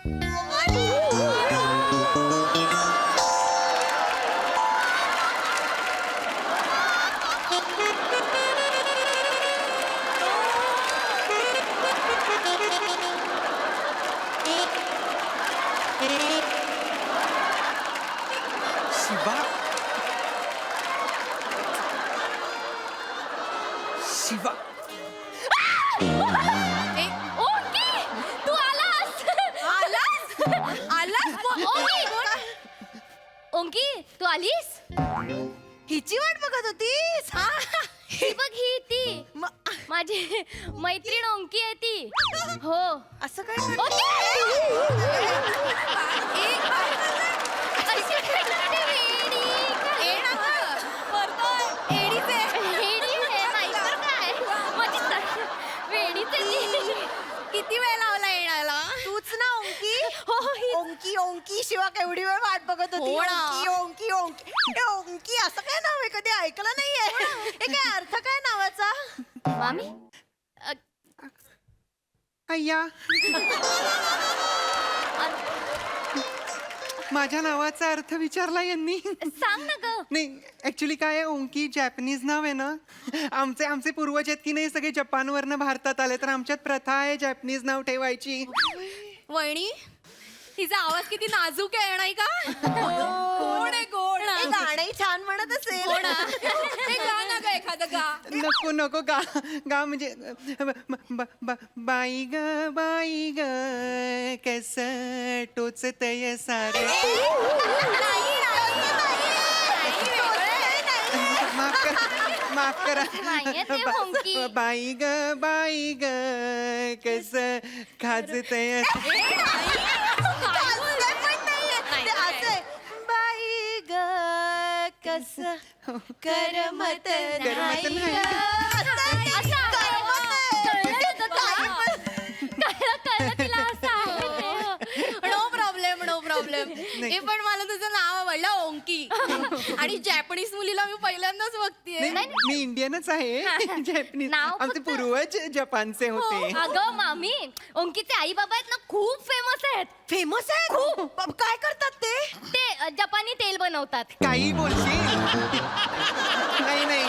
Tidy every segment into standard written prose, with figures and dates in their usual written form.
शिवा शिवा ओंकी, तू आलास. ओंकी, तू आलीस. हिची वाट बघत होतीस हा? ही बघ, ही ती माझी मैत्रीण ओंकी आहे ती. हो. असं काय ओंकी! अशी करते वेडी. वेडी आहे, नाहीतर काय. माझी वेडीच आहे ती. किती वेळ लावला येण्याला? तूच ना ओंकी? हो, ही. ओंकी ओंकी शिवा केवढी वेळ वाट बघत होती. हो ना. ओंकी ओंकी ओंकी हे ओंकी असं काय नाव आहे? कधी ऐकलं नाहीये. हे काय अर्थ काय नावाचा? मामी, अय्या माझ्या नावाचा अर्थ विचारला यांनी. सांग ना ग. नाही ऍक्च्युली काय आहे, ओंकी जॅपनीज नाव आहे ना. आमचे पूर्वज आहेत की नाही सगळे जपानवरनं भारतात आले, तर आमच्यात प्रथा आहे जॅपनीज नाव ठेवायची. वहिनी तिचा आवाज किती नाजूक आहे नाही का? गोड आहे गोड. गाणंही छान म्हणत असेल. गा ना ग एखादं गा. नको नको गा गा म्हणजे बाई ग कस टोचतय सारे. माफ करा नाहीये ते ओंकी. बाई ग कस खाजतय. बाई ग कस करमत करमत नाही नाही. No problem no problem. हे पण मला तुझं नाव आवडलं ओंकी. आणि जॅपनीज मुलीला मी पहिल्यांदाच बघतीये. मी इंडियनच आहे. जॅपनीज नाव आमचे फक्त- पूर्वज जपानचे होते. अगं मामी, ओंकीचे आई बाबा आहेत ना, खूप फेमस आहेत. फेमस आहे खूप. काय करतात ते? ते जपानी तेल बनवतात. काही बोलशील. नाही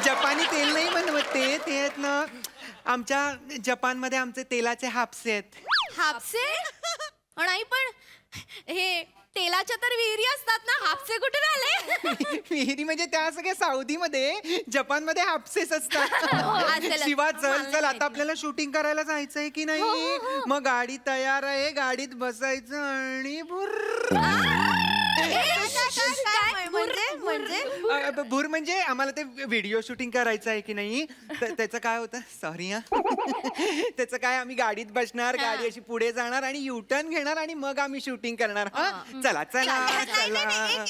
जपानी तेल नाही बनवत ते आहेत ना, आमच्या जपानमध्ये आमचे तेलाचे हापसे आहेत. हापसे? नाही पण हे तेलाच्या तर विहिरी असतात ना, हापसे कुठे आले? विहिरी म्हणजे त्या सगळ्या साऊदीमध्ये, जपानमध्ये हापसेच असतात. असेल. शिवा चल मला चल, नाही आता आपल्याला शूटिंग करायला जायचंय की नाही. मग गाडी तयार आहे, गाडीत बसायचं आणि भूर म्हणजे आम्हाला ते व्हिडिओ शूटिंग करायचं आहे की नाही. त्याचं काय होतं, सॉरी हा. त्याचं काय, आम्ही गाडीत बसणार, गाडी अशी पुढे जाणार आणि युटर्न घेणार आणि मग आम्ही शूटिंग करणार. हा चला चला चला.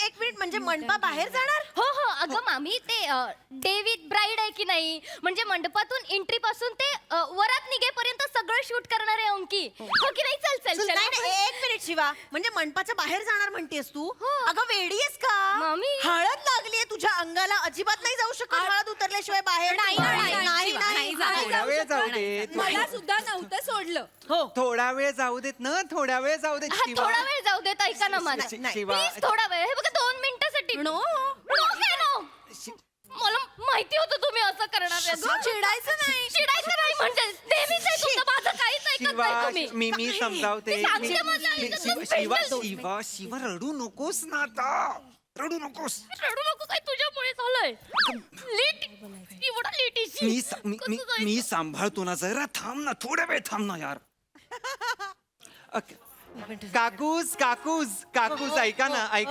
एक मिनिट, म्हणजे मंडपा बाहेर जाणार? हो हो, अगं मामी, ते डेव्हिड ब्राईड आहे की नाही, म्हणजे मंडपातून एंट्री पासून ते वरात निघेपर्यंत सगळं शूट करणार आहे ओंकी. हो की नाही? चल चल नाही, चल. नाही, एक मिनिट शिवा, म्हणजे मंडपाच्या बाहेर जाणार म्हणतेस तू? हो. अगं वेडी आहेस का? मामी. हळद लागलीये तुझ्या अंगाला, अजिबात नाही जाऊ शकत हळद उतरल्याशिवाय बाहेर. नाही, नाही शिवा, नाही थोडा वेळ जाऊ देत. मला सुद्धा नव्हतं सोडलं. थोडा वेळ जाऊ देत ना, थोडा वेळ जाऊ देत. हा, शिवा थोडा वेळ जाऊ देत, ऐका ना माझं. शिवा प्लीज थोडा वेळ. हे बघा, 2 मिनिटासाठी. नो. मला माहिती होतं तुम्ही असं करणार आहे. चिडायचं नाही. चिडायचं नाही म्हणजे नेहमीच आहे तुमचं, माझं काहीच ऐकत शिवा नाही तुम्ही. मी समजावते. मी सांगते माझं आयुष्यातलं special. शिवा रडू नकोस ना आता, रडू नकोस. रडू नको, काय तुझ्यामुळे झालंय. लेट, एवढा लेट मी सांभाळतो ना, जरा थांब ना, थोडा वेळ थांब ना यार. काकूस ऐका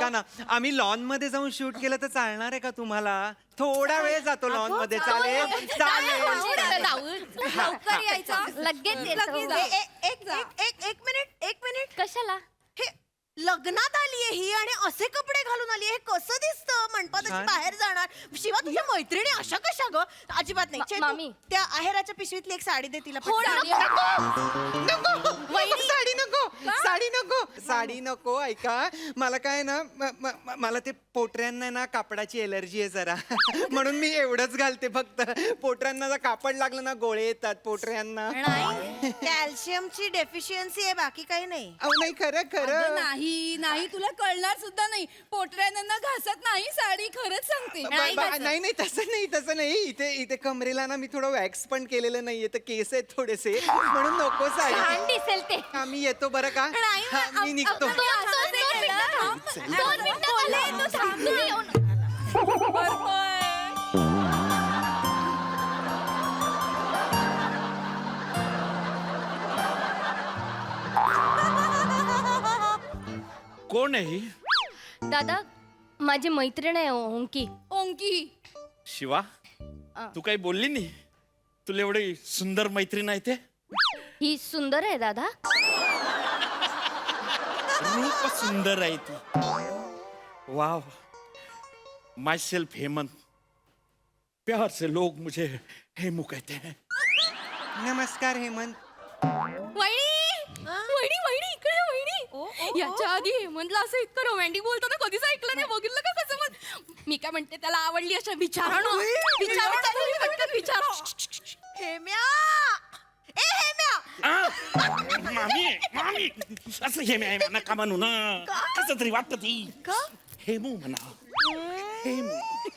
ना, आम्ही लॉन मध्ये जाऊन शूट केलं तर चालणार आहे का तुम्हाला? थोडा वेळ जातो लॉन मध्ये. चालेल लवकर यायचं, लगेच येतो. एक मिनिट. कशाला? हे लग्नात आलीये ही आणि असे कपडे घालून आलीये, हे कसं दिसतं? मंडपात अशी बाहेर जाणार. शिवा, तुझ्या मैत्रिणी अशा कशा ग? अजिबात नाही. चेतू, मामी. त्या आहेराच्या पिशवीतली एक साडी दे तिला. हो, पटकन. नको साडी नको. साडी साडी नको ऐका मला काय ना मला ते पोटऱ्यांना ना कापडाची एलर्जी आहे जरा म्हणून मी एवढंच घालते फक्त पोटऱ्यांना जर कापड लागलं ना गोळे येतात पोटऱ्यांना नाही कॅल्शियमची डेफिशियन्सी आहे बाकी काही नाही. अहो नाही खरं अगं, खरं नाही नाही तुला कळणार सुद्धा नाही. पोटऱ्यांना घासत नाही साडी, खरंच सांगते. नाही नाही तसं नाही इथे कमरेला ना मी थोडं वॅक्स पण केलेलं नाहीये तर केस आहेत थोडेसे म्हणून नको छान साडी दिसेल ते. आम्ही येतो बरं का नाही, हा, मी निघतो दोन मिनिटं थांब. तुम्ही येऊन- कोण आहे ही? दादा माझी मैत्रीण आहे ओंकी. ओंकी शिवा तू काही बोलली नाही. तुला एवढी सुंदर मैत्रीण आहे ते ही सुंदर आहे दादा. रूप सुंदर आहे ती. वाह माई सेल्फ हेमंत. प्यार से लोग मुझे हेमू कहते हैं. नमस्कार हेमंत. वहिनी वहिनी इकडे वहिनी. याच्या आधी हेमंतला असं इतकं रोमॅन्टिक बोलताना कधीच ऐकलं नाही. बघितलं का कसं मग मी काय म्हणते त्याला आवडली अशा विचारा विचारा. हेम्या ए हेम्या मामी मामी असं हेमे आहे नका म्हणू ना. कसं तरी वाटत ती हेमू म्हणा. हेमू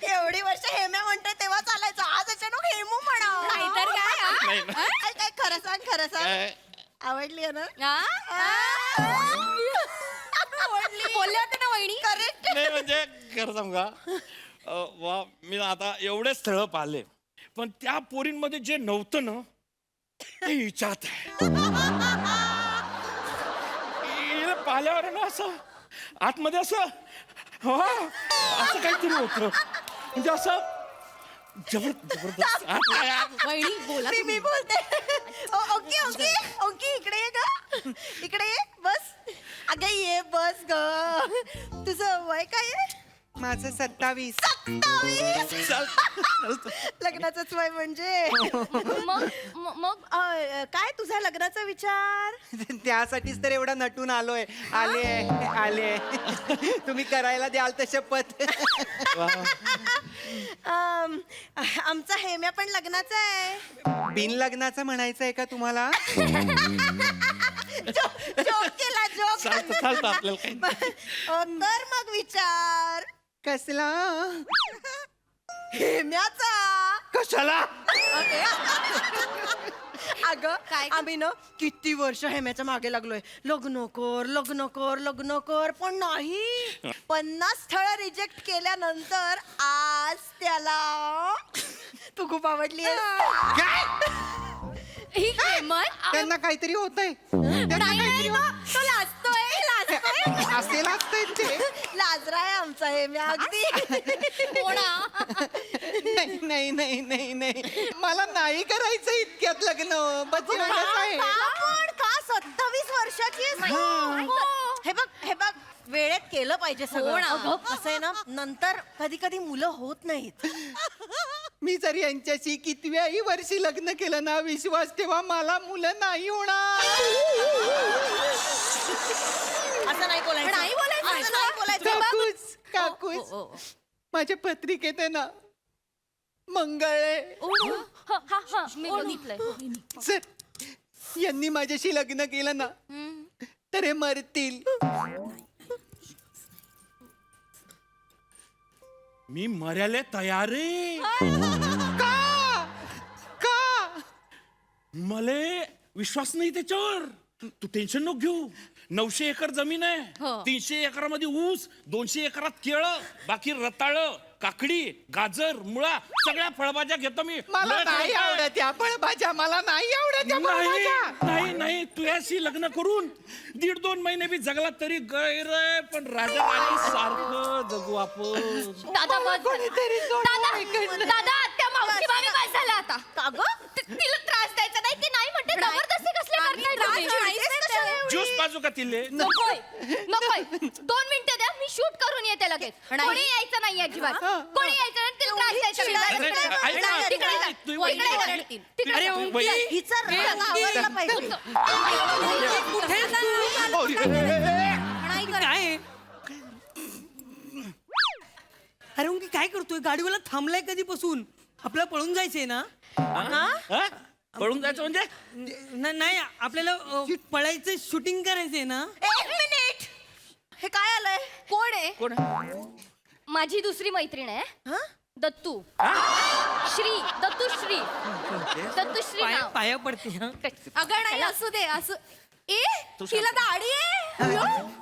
एवढी वर्ष हेम्या म्हणते तेव्हा चालायचं आज अचानक हेमू म्हणा. नाहीतर काय, हा? नाही ना. काय खरं सांग आवडली आहे ना. बोलले होते ना वहिनी. करेक्ट. नाही म्हणजे खरं सांगा वा मी आता एवढे स्थळ पाहिले पण त्या पोरींमध्ये जे नव्हतं ना ते हिच्यात आहे. हिला पाहिल्यावर ना असं आतमध्ये असं असं काहीतरी होतं म्हणजे असं जबरदस्त वहिनी बोला मी बोलते. ओके इकडे ये ग. इकडे ये बस. अगं ये बस ग. तुझं वय काय आहे? माझं 27. 27 लग्नाचंच वय म्हणजे. मग काय तुझा लग्नाचा विचार? त्यासाठीच तर एवढा नटून आलोय. आले तुम्ही करायला द्याल तर शपथ. आमचा हेम्या पण लग्नाचा आहे. बिन लग्नाचं म्हणायचं आहे का तुम्हाला? जोक केला जोक. चालतं आपल्याला काही. कर मग विचार. कसला? हेम्याचा. कशाला अगं आम्ही ना किती वर्ष हेम्याच्या मागे लागलोय. लग्न कर पण नाही. 50 स्थळ रिजेक्ट केल्यानंतर आज त्याला तू खूप आवडली ही हेमंत त्यांना काहीतरी होतंय. तो लाजतोय असेल असतंय ते. लाजराय आमचा हेम्या अगदी. नाही मला नाही करायचं इतक्यात लग्न. का 27 वर्षाची आहेस तू? हे बघ वेळेत केलं पाहिजे सगळं. अगं, असं आहे ना नंतर कधी मुलं होत नाहीत. मी जर यांच्याशी कितव्याही वर्षी लग्न केलं ना विश्वास ठेवा मला मुलं नाही होणार. असं नाही बोलायचं. असं नाही बोलायचं. काकूच माझ्या पत्रिकेत आहे ना मंगळ आहे. मी बघितलंय. सर यांनी माझ्याशी लग्न केलं ना तर हे मरतील. मी मरायला तयार आहे. का मले विश्वास नाही त्याच्यावर. तू टेन्शन नको घेऊ. 900 एकर जमीन आहे. 300 एकरामध्ये ऊस, 200 एकरात केळं, बाकी रताळ, काकडी, गाजर, मुळा सगळ्या फळभाज्या घेतो मी. मला नाही आवडत या फळभाज्या. मला नाही आवडत या फळभाज्या. नाही तुझ्याशी लग्न करून 1.5-2 महिने बी जगला तरी गैर आहे पण राजा राणी सारखं जगू आपण. दादा बस. कोणीतरी सोडवा दादा इकडनं. दादा त्या मावशी मामी काय झालं आता? का ग? तिला त्रास द्यायचा नाही. ती नाही म्हणते जबरदस्ती कसली करताय तुम्ही? ज्यूस पाजू का तिले? नकोय 2 मिनिटं द्या. मी शूट करून येते लगेच. कोणी यायचं नाही अजिबात. कोणी यायचं नाही. तिला त्रास द्यायचा नाही. ऐक ना, तिकडे जा. तू वहिनी तिकडे बघ. ओरडतील. तिकडे जा. हिचा राग आवरला पाहिजे. हो नाही कर. काय अरे उंकी काय करतोय गाडीवाला थांबलाय कधीपासून आपल्याला पळून जायचंय ना हा? पळून जायचं म्हणजे नाही आपल्याला पळायचं शूटिंग करायचंय ना. एक मिनिट, हे काय आलंय? कोण आहे? कोण माझी दुसरी मैत्रीण आहे हं? दत्तू. श्री दत्तू श्री दत्तू श्री नाव. पाया पडते हं. अगं नाही असू दे असं. ए तिला दाढी आहे.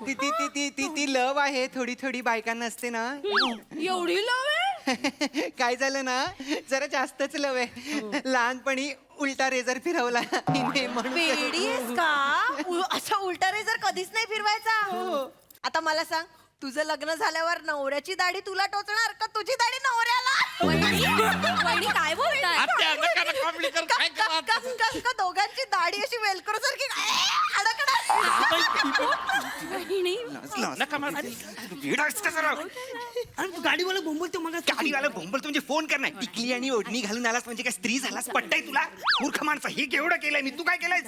ती ती ती ती ती ती लव आहे, थोडी थोडी बायकांना असते ना. एवढी लव आहे. काय झालं ना, जरा जास्तच लव आहे. लहानपणी उलटा रेझर फिरवला हिने म्हणून. वेडी आहेस का? असा उलटा रेझर कधीच नाही फिरवायचा. आता मला सांग, तुझं लग्न झाल्यावर नवऱ्याची दाढी तुला टोचणार का तुझी दाढी नवऱ्याला? वहिनी काय बोलताय? आत्या, नका ना comedy करू. काय करा आता? का दोघांची दाढी अशी वेलक्रो सारखी वहिनी नका मारू. वेडा आहेस का जरा? अरे तू गाडीवाला बोंबलतो मला गाडीवाला बोंबलतो म्हणजे फोन कर ना. टिकली आणि ओढणी घालून आलास म्हणजे काय स्त्री झालास? पट्टाय तुला? मूर्ख माणसा, हे केवढं केलंय मी, तू काय केलंय?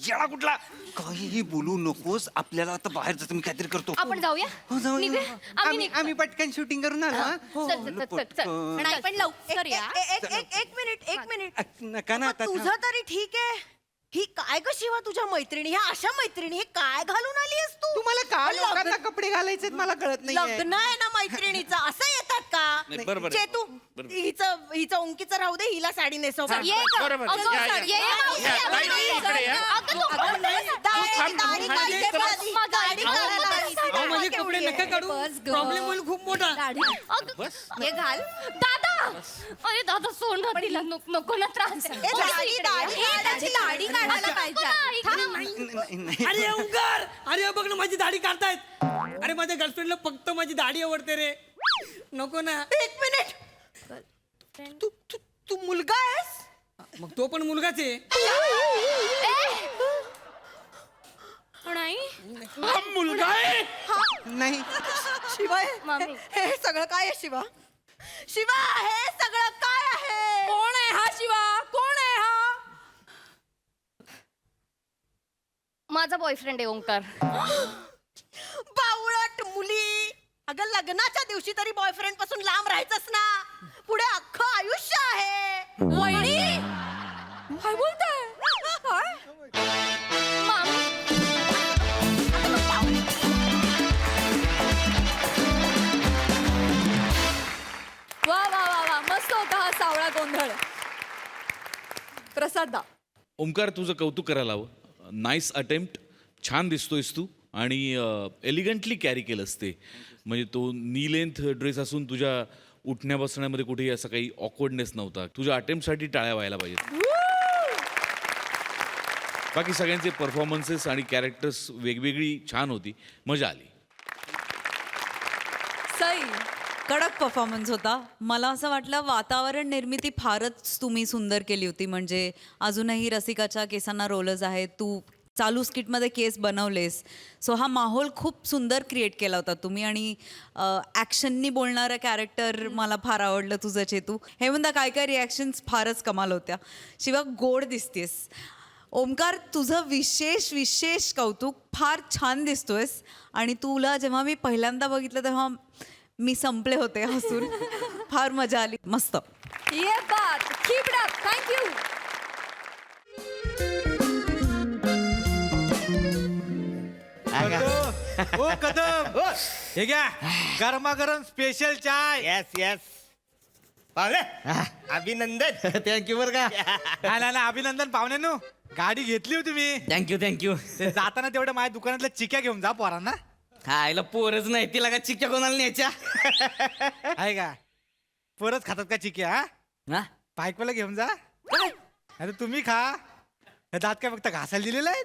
येळा कुठला? काहीही बोलू नकोस, आपल्याला आता बाहेर जातो, मी काहीतरी करतो. आपण जाऊया. हो, जाऊ ना. निघूया. आम्ही आम्ही निघतो. आम्ही पटकन शूटिंग करून आलो हा. चल, चल, चल, चल, चल. नाही पण लवकर या. एक मिनिट नका ना आता. तुझं तरी ठीक आहे. ही काय ग शिवा तुझ्या मैत्रिणी, ह्या अशा मैत्रिणी हे काय घालून आली आहेस तू? तुम्हाला का लग्न- लोकांना कपडे घालायचे मला कळत नाही. लग्न आहे ना मैत्रिणीचं, असं येतात का? नाही, बरोबर आहे. चेतू, बरोबर. हिचं उंकीचं राहू दे, हिला साडी नेसव. ये ग. बरोबर. अगं, या, या. ये, ये, मावशी, या, अगं, ताई, नाही, इकडे या. अगं, तू- अगं, नाही, दाढी थांब, दाढी थांब, काढते थांब. आधी. दाढी काढायला आली. अहो, माझे केवढी कपडे आहे. नका काढू बस ग. प्रॉब्लेम होईल खूप मोठा. अगं, बस. हे घाल. दादा अरे दादा सोड ना तिला, नको ना त्रास. ए, दाढी त्याची दाढी काढायला पाहिजे. नाही, नाही. अरे ओंकार, अरे बघ ना माझी दाढी काढतायत. अरे माझ्या गर्लफ्रेंडला फक्त माझी दाढी आवडते रे. नको ना. एक मिनिट, तू तू तू मुलगा आहेस? मग तो पण मुलगाच आहे. नाही हा मुलगा आहे. नाही. शिवा मामी. हे सगळं काय आहे शिवा? शिवा हे सगळं काय आहे? कोण आहे हा शिवा? कोण आहे हा? माझा बॉयफ्रेंड आहे ओंकार. बावळट मुली, अगं लग्नाच्या दिवशी तरी बॉयफ्रेंड पासून लांब राहायचंच ना. पुढे अख्खं आयुष्य आहे. वहिनी काय बोलताय? काय? मामी वा वा वा वा मस्त होता हा सावळा गोंधळ. प्रसाद दा. ओमकार, तुझं कौतुक करायला हवं. नाईस अटेम्प्ट, छान दिसतोयस तू आणि एलिगंटली कॅरी केलंस ते. म्हणजे तो नी लेंथ ड्रेस असून तुझ्या उठण्या बसण्यामध्ये कुठेही असं काही ऑकवर्डनेस नव्हता. तुझ्या अटेम्प्टसाठी टाळ्या व्हायला पाहिजेत. बाकी सगळ्यांचे परफॉर्मन्सेस आणि कॅरेक्टर्स वेगवेगळी छान होती, मजा आली. सई कडक परफॉर्मन्स होता. मला असं वाटलं वातावरण निर्मिती फारच तुम्ही सुंदर केली होती. म्हणजे अजूनही रसिकाच्या केसांना रोलर्स आहेत, तू चालू स्किटमध्ये केस बनवलेस. सो हा माहोल खूप सुंदर क्रिएट केला होता तुम्ही. आणि ॲक्शननी बोलणारं कॅरेक्टर मला फार आवडलं तुझं चेतू. हे म्हणता काय काय रिॲक्शन्स फारच कमाल होत्या. शिवाय गोड दिसतेस. ओमकार तुझं विशेष विशेष कौतुक, फार छान दिसतोयस. आणि तुला जेव्हा मी पहिल्यांदा बघितलं तेव्हा मी संपले होते हसून. फार मजा आली, मस्त. ये बात, कीप इट अप. थँक्यू. ओ कदम, हे घ्या गरमागरम स्पेशल चाय. येस येस पाहुणे अभिनंदन. थँक्यू बर का. नाही नाही अभिनंदन पाहुण्यानो, गाडी घेतली होती मी. Thank you thank you. ते जाताना तेवढं माझ्या दुकानातल्या चिक्या घेऊन जा पोरांना. खायला पोरच नाही तिला का चिक्क्या कोणाला न्यायच्या. आहे का परत खातात का चिक्या? हा? बायकोला घेऊन जा. अरे तुम्ही खा. हे दात काय फक्त घासायला दिलेलं आहे?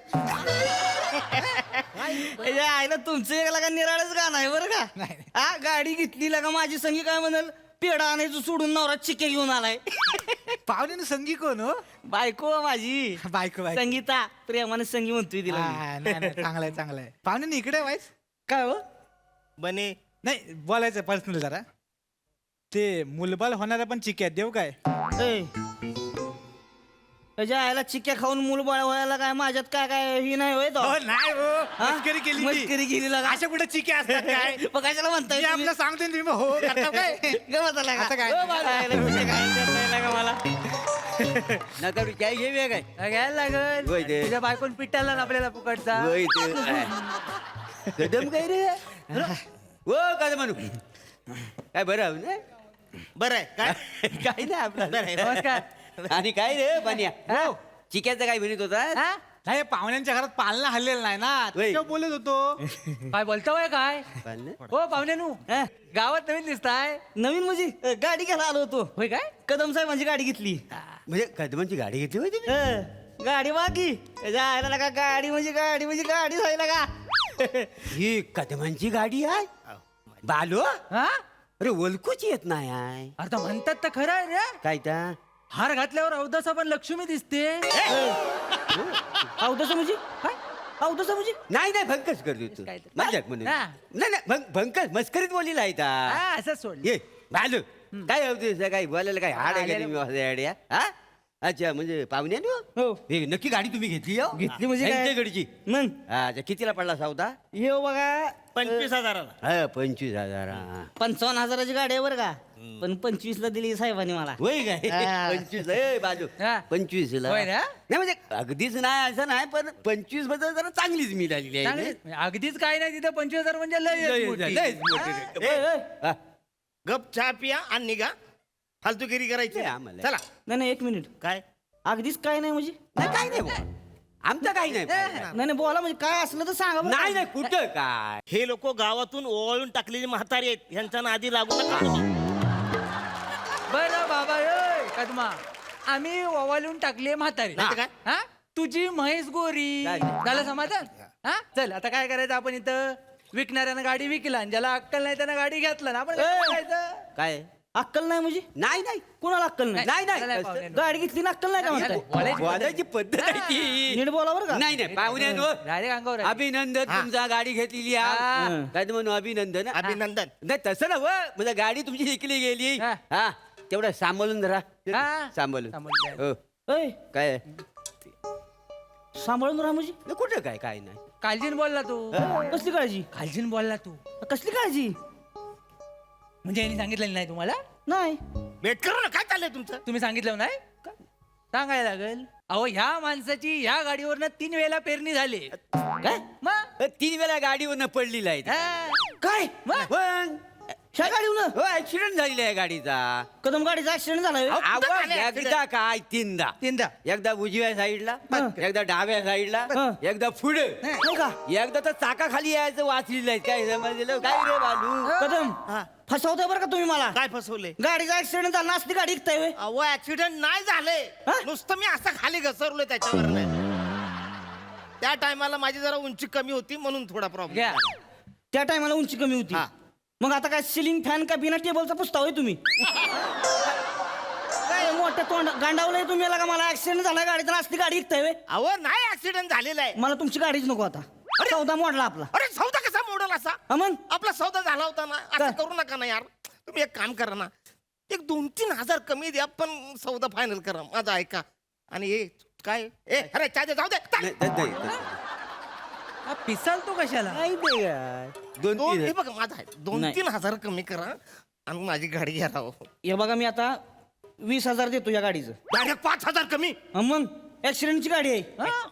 या आईला तुमचं एक लगा निराळच गाणं आहे बरं का. नाही. हा गाडी घेतली लगा माझी संगी काय म्हणाल, पेढा आणायचं सोडून नवरा चिक्के घेऊन आलाय. पाहुण्यानं संगी कोण हो? बायको माझी बायको बायको. संगीता, प्रेमाने संगी म्हणतोय तिला मी. हा, नाही नाही, चांगलं आहे चांगलं आहे. पाहुण्यानं इकडे व्हायच काय हो बने. नाही, बोलायचं पर्सनल जरा. ते मुलबाल होणाऱ्या पण चिक्या देऊ काय? ए, त्याच्या आईला चिक्क्या खाऊन मूल बाळ व्हायला काय माझ्यात काय काय ही नाही होय तो हो नाही हो हा? मस्करी केली ती. मस्करी केली लगा. अशा कुठे चिके असतात काय मग कशाला म्हणताय मी तुम्ही? आपलं सांगतो ना, तुम्ही हो करता काय गमत आला का? आता काय? हो, बाळा, आईला म्हणजे काय करताय लगा मला नका काय घेऊया काय घ्यायला लागल होय ते. तुझ्या बायकोन पिटाला ना आपल्याला फुकटचा होय ते. कदम काय रे हो काय म्हणू काय बरं आहे ना? बरं आहे काय काय नाही आपलं नमस्कार आणि काय रे पाण्या चिक्याचं काय म्हणत होता हा? नाही पाहुण्यांच्या घरात पालना हल्लेलं नाही ना होय. त्याच्यावर बोलत होतो काय बोलतोय काय हो पाहुण्यानू हा? गावात नवीन दिसताय नवीन म्हणजे गाडी घ्यायला आलो होतो होय काय कदम साहेबांची गाडी घेतली म्हणजे कदमांची गाडी घेतली होती गाडी बाकी त्याच्या आईला लगा गाडी म्हणजे गाडी व्हायला का ही कदमांची गाडी आहे बालो हा अरे ओळखूच येत नाही आहे आता म्हणतात तर खरं आहे रे काय त्या हार घातल्यावर अवदसा पण लक्ष्मी दिसते अवदसा म्हणजे काय अवदसा म्हणजे नाही नाही भंकस करतो तू काय ते? मजाक म्हणून हा. नाही नाही भंकस मस्करीत बोलीला आहे ता. हा असं सोड ये बालू काय होते काय बोलायला काय हाड आहे का तुम्ही माझ्या आड्या? हा अच्छा म्हणजे पाहुण्या हो. हे नक्की गाडी तुम्ही घेतली हो? घेतली म्हणजे काय? त्यांच्याकडची मग अच्छा कितीला पडला सौदा हे बघा 25,000 हा 25,000 हा. 55,000ची गाडी आहे बरं का पण 25 ला दिली साहेबांनी मला होय काय हा. 25 ए बाजू हा. 25 ला होय ना? नाही म्हणजे अगदीच नाही असं नाही पण 25 बद्दल जरा चांगलीच मिळालेली आहे चांगली- अगदीच काय नाही तिथं 25,000 म्हणजे लय मोठी. लयच मोठी हा? रक्कम. ए, ए, हा. गप चहा पिया आणि निघा फालतूगिरी करायची नाही, आम्हाला. चला नाही नाही 1 मिनिट काय अगदीच काय नाही म्हणजे नाही काय नाही बुवा. आमचं काही नाही नाही नाही बोला म्हणजे काय असलं तर सांगा बरं. नाही नाही कुठं काय हे लोक गावातून ओवाळून टाकलेली म्हातारी आहेत ह्यांच्या नादी लागू नका बरं बाबा ओय, कदमा आम्ही ओवाळून टाकले म्हातारी नाही तर काय? हा तुझी म्हैस गोरी काय? झालं समाधान हा चल आता काय करायचं आपण इथं विकणाऱ्यानं गाडी विकला आणि ज्याला अक्कल नाही त्यानं गाडी घेतला ना आपण काय करायचं? काय अक्कल नाही म्हणजे नाही नाही कोणाला अक्कल नाही नाही त्याला नाही पाहुण्यानं. गाडी घेतली ना अक्कल नाही का म्हणताय बोलायची बोलायची पद्धत आहे ती नीट बोला बरं का नाही नाही पाहुण्यानो डायरेक्ट अंगावर आहे. अभिनंदन तुमचा गाडी घेतलेली हा. आहे काय ते म्हणू अभिनंदन अभिनंदन नाही तसं ना म्हणजे गाडी तुमची विकली गेली हा. हा तेवढं सांभाळून धरा हा. सांभाळून सांभाळून हो ऐ काय आहे? सांभाळून राहा म्हणजे नाही, कुठं काय काय नाही काळजीन बोलला तू कसली काळजी काळजीन बोलला तू कसली काळजी म्हणजे यांनी सांगितलेलं नाही तुम्हाला नाही भेट करू ना काय चाललंय तुमचं तुम्ही सांगितलं नाही सांगायला लागेल अहो ह्या माणसाची ह्या गाडीवरनं 3 वेळेला पेरणी झाली काय मग 3 वेळा गाडीवरनं पडलेला आहे हा. काय मग? पण ह्या गाडीवर हो ऍक्सिडेंट झालेला आहे गाडीचा कदम गाडीचा ऍक्सिडेंट झाला होय? आवाज एकदा काय तीनदा तीनदा एकदा उजव्या साईडला एकदा डाव्या साईडला एकदा पुढे नाही का एकदा तर चाकाखाली यायचं वाचलेलं आहे काय समजलं काय रे बालू कदम फसवताय बरं का तुम्ही मला काय फसवले गाडीचा ऍक्सिडेंट झाला असली गाडी विकताय होय? अहो ऍक्सिडेंट नाही झाले हा? नुसतं मी असं खाली घसरलोय त्याच्यावर त्या टायमाला माझी जरा उंची कमी होती म्हणून थोडा प्रॉब्लेम घ्या त्या टायमाला उंची कमी होती हा. मग आता काय सिलिंग फॅन का बिना टेबलचा पुसता होय तुम्ही काय मोठ्या तोंड गांडावलंय तुम्ही का मला ऍक्सिडेंट झाला गाडीचा असली गाडी विकताय होय? अहो नाही ऍक्सिडेंट झालेला आहे मला तुमची गाडीच नको आता सौदा मोडला आपला अरे सौदा कसा मोडल असा हा मग आपला सौदा झाला होता ना असं काय? करू नका ना यार तुम्ही एक काम करा ना एक 2-3 हजार कमी द्या पण सौदा फायनल करा माझा ऐका आणि हे काय ए अरे चाय दे, जाऊ दे चाल. हा, पिसाल तो कशाला दोन दोन तीन हे बघा माझा आहे 2-3 हजार कमी करा आणि माझी गाडी घ्या राव हे बघा मी आता 20,000 देतो या गाडीचं डायरेक्ट 5,000 कमी हा मग ऍक्सिडेंटची गाडी आहे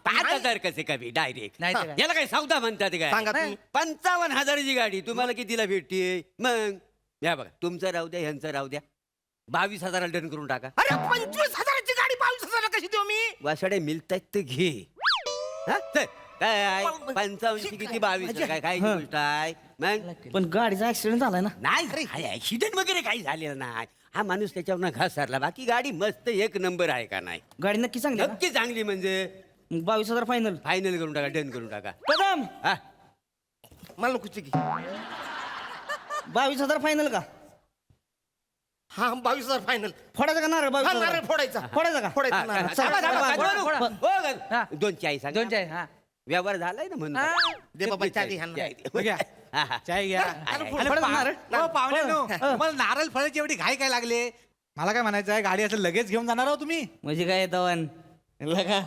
5,000 कसे कमी डायरेक्ट नाही तर काय. याला काय सौदा म्हणतात काय सांगा तुम्ही 55,000ची गाडी तुम्हाला कितीला भेटते मग या बघा तुमचं राहू द्या ह्यांचं राहू द्या 22,000 डन करून टाका अरे 25,000ची गाडी 22,000 कशी देऊ मी वासाडे मिळतात तर घे हा, चल. काय आहे 55 किती 22 काय काय गोष्ट आहे मग पण गाडीचा ऍक्सिडेंट झालाय ना नाही ऍक्सिडेंट वगैरे काही झालेलं नाही हा माणूस त्याच्यावर घास सारला बाकी गाडी मस्त एक नंबर आहे का नाही गाडी नक्की चांगली आहे नक्की चांगली म्हणजे ना? 22,000 फायनल फायनल करून टाका डन करून टाका कदम हा मला नकोची की 22,000 फायनल का हा 22,000 फायनल फोडायचा का नारळ हा 22,000 नारळ फोडायचा फोडायचा का फोडायचा हा, नारळ. थांबा, थांबा, फोडा, थांबा, फोडा. हो, हा. ग- 2 चाळीस सांगा. 2 चाळीस हा व्यवहार झालाय ना म्हणून हा. दे बाबा, चहा दे ह्यांना. चाय दे. घ्या. हा, हा. चाय घ्या अरे, आणि पाहुण्यानो मला नारळ फळाची एवढी घाई काय लागले मला काय म्हणायचं आहे गाडी असं लगेच घेऊन जाणार आहो तुम्ही म्हणजे काय तवन लगा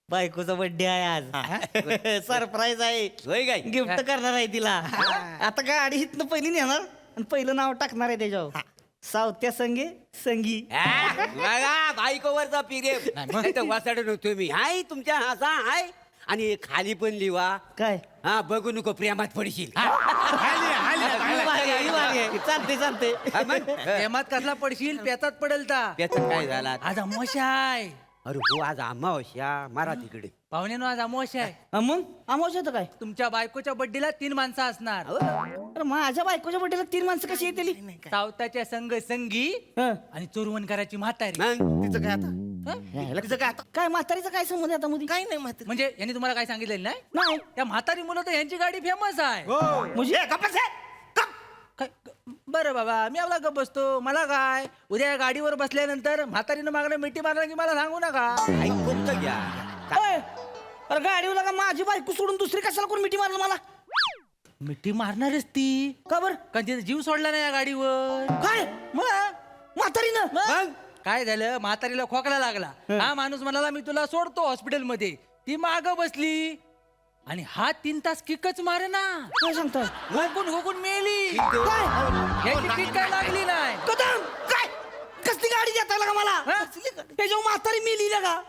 बायकोचा बर्थडे आहे आज सरप्राईज आहे होय काय गिफ्ट करणार आहे तिला आता गाडी इथनं पहिली नेणार आणि पहिलं नाव टाकणार आहे त्याच्यावर सावत्या संगे संगी बघा बायकोवरचा पिरेम वाचाड नव्हतो मी हाय तुमच्या हासा हाय आणि खाली पण लिवा काय हा बघू नको प्रेमात पडशील चालते चालते हा, मग? प्रेमात कसला पडशील पेतात पडेल ता त्याचं काय झाला आज अमावस्या आहे अरे हो आज अमावस्या मारा तिकडे पाहुण्यानो आज अमावस्या आहे मग आमोश होतं काय तुमच्या बायकोच्या बड्डेला 3 माणसं असणार अरे माझ्या बायकोच्या बर्थडेला 3 माणसं कशी येतील सावताच्या संग संगी आणि चोरवण करायची म्हातारी मग तिचं काय आता तिचं काय आता काय म्हातारीचा काय संबंध आहे आता मध्ये काय नाही माहिती म्हणजे यांनी तुम्हाला काय सांगितलेलं नाही नाही त्या म्हातारी मुलं तर यांची गाडी फेमस आहे म्हणजे गप्पच आहे. गप. काय बरं बाबा मी आपला गप बसतो मला काय उद्या या गाडीवर बसल्यानंतर म्हातारीनं मागणं मिठी मारलं की मला सांगू नका ऐकून तर घ्या ओय, अरे गाडीवर लागा माझी बायको सोडून दुसरी कशाला कोण मिठी मारलं मला मिठी मारणारच ती का बर कारण तिने जीव सोडला नाही या गाडीवर काय मग म्हातारीनं मग काय झालं म्हातारीला खोकला लागला हा माणूस म्हणाला मी तुला सोडतो हॉस्पिटलमध्ये ती माग बसली आणि हा 3 तास किकच मारे ना काय सांगताय हुकून हुकून मेली काय याची किक काय लागली नाही कदम काय कसली गाडी देता का मला त्याच्यावर म्हातारी मेली का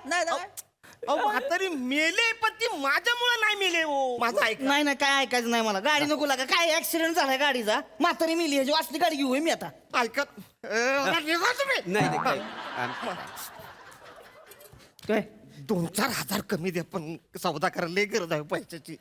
अहो म्हातारी मेले पण ती माझ्यामुळे नाही मेले हो माझं ऐक नाही नाही काय ऐकायचं नाही मला गाडी नको लागा काय ऍक्सिडेंट झालाय गाडीचा म्हातारी मेली ह्याची वाचली गाडी घेऊ मी आता ऐकत निघा तुम्ही नाही नाही, काय काय 2-4 हजार कमी द्या पण सौदा करायला लय गरज आहे पैशाची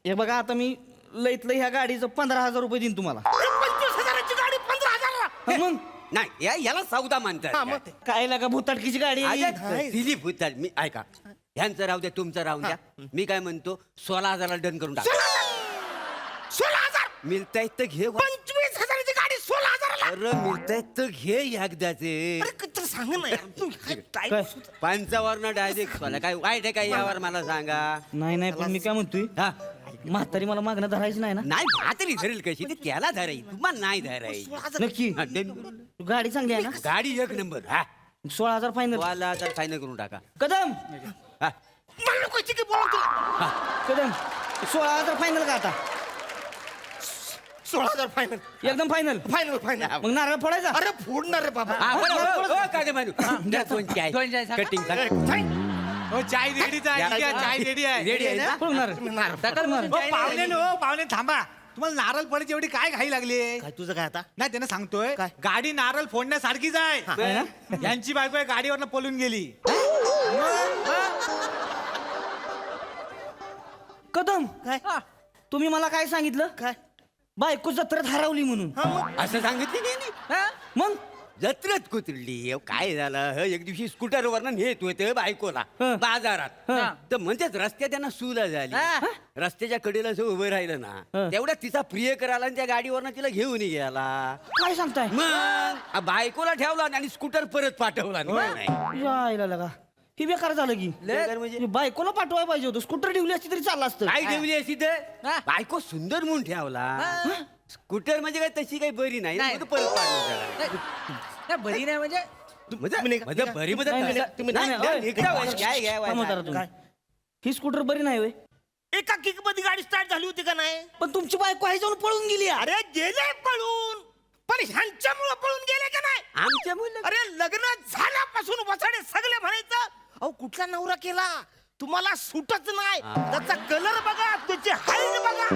हे बघा आता मी लईतलं ह्या गाडीचं 15,000 रुपये देईन तुम्हाला 25,000ची गाडी 15,000 मग नाही याला सौदा हा, म्हणतात मग काय लागा भुताटकीची गाडी आहे ही? अरे, दिलीप होतात मी ऐका ह्यांचं राहू द्या तुमचं राहू द्या मी काय म्हणतो 16,000 डन करून टाक 16,000 मिळतायत तर घे 25,000ची गाडी 16,000ला अरे मिळतायत तर घे एकदाचे अरे किती सांग ना यार तुम्ही काय काय? time सुद्धा- पंचावरनं डायरेक्ट काय वाईट आहे काय यावर मला सांगा नाही नाही पण मी काय म्हणतोय हा म्हातारी मला मागणं धरायची नाही ना नाही म्हातारी धरेल कशी ते त्याला धराई तुम्हाला नाही धराई 16,000 नक्की हा, डन. गाडी चांगली आहे ना गाडी 1 नंबर हा 16,000 फायनल 16,000 फायनल करून टाका कदम हा. मला नको चिकी बोला तुला कदम 16,000 फायनल का आता 16,000 फायनल एकदम फायनल फायनल फायनल मग नारळ फोडायचा अरे फोडणार रे बाबा हा, बरं, हो, हो, काय म्हणू द्या 2 चाय. दोन चाय सांगा. कटिंग हो चाय रेडीच आहे ठीक आहे, चाय रेडी आहे रेडी आहे ना फोडून नारळ. तुम्ही नारळ सकाळ पाहुणे हो पाहुणे थांबा तुम्हाला नारळ फोडायची एवढी काय घाई लागली काय तुझं काय आता नाही त्यांना सांगतोय काय? गाडी नारळ फोडण्यासारखीच आहे आहे ना? यांची बायको आहे गाडीवरनं पळून गेली कदम काय तुम्ही मला काय सांगितलं काय बायको जत्रेत हरवली म्हणून हा मग असं सांगितलं नाही हा? मग जत्रेत कुतरली काय झालं एक दिवशी स्कूटरवर नेत होते बायकोला हं. बाजारात हं. तर म्हणतेच रस्त्यात त्यांना सुला झाली हा. रस्त्याच्या कडेला असं उभं राहिलं ना हं. तेवढ्या तिचा प्रिय करायला आणि त्या गाडीवरनं तिला घेऊन गेला काय सांगताय मग बायकोला ठेवला आणि स्कूटर परत पाठवला नाही यायला लगा ही बेकार झालं की बेकार म्हणजे? ही बायकोला पाठवायला पाहिजे होतं स्कूटर ठेवली असती तरी चाललं असतं काय ठेवली अशी तर हा. बायको सुंदर म्हणून ठेवला स्कूटर म्हणजे काय तशी काही बरी नाही नाही. म्हणून परत पाठवलं त्याला. नाही, बरी नाही म्हणजे म्हणजे बरी म्हणजे नाही, नाही, तुम्ही नाही, नाही, नाही, निघता ओय, वय, काय घ्या वय, थांबा जरा तुम्ही. ही स्कूटर बरी नाही होय एका किक मध्ये गाडी स्टार्ट झाली होती का नाही पण तुमची बायको आहे जाऊन पळून गेली यार. अरे गेले पळून पण ह्यांच्यामुळे पळून गेले का नाही आमच्या मुलं अरे लग्न झाल्यापासून वसाडे सगळे म्हणायचं अहो कुठला नवरा केला तुम्हाला सूटच नाही त्याचा कलर बघा त्याची हाईट बघा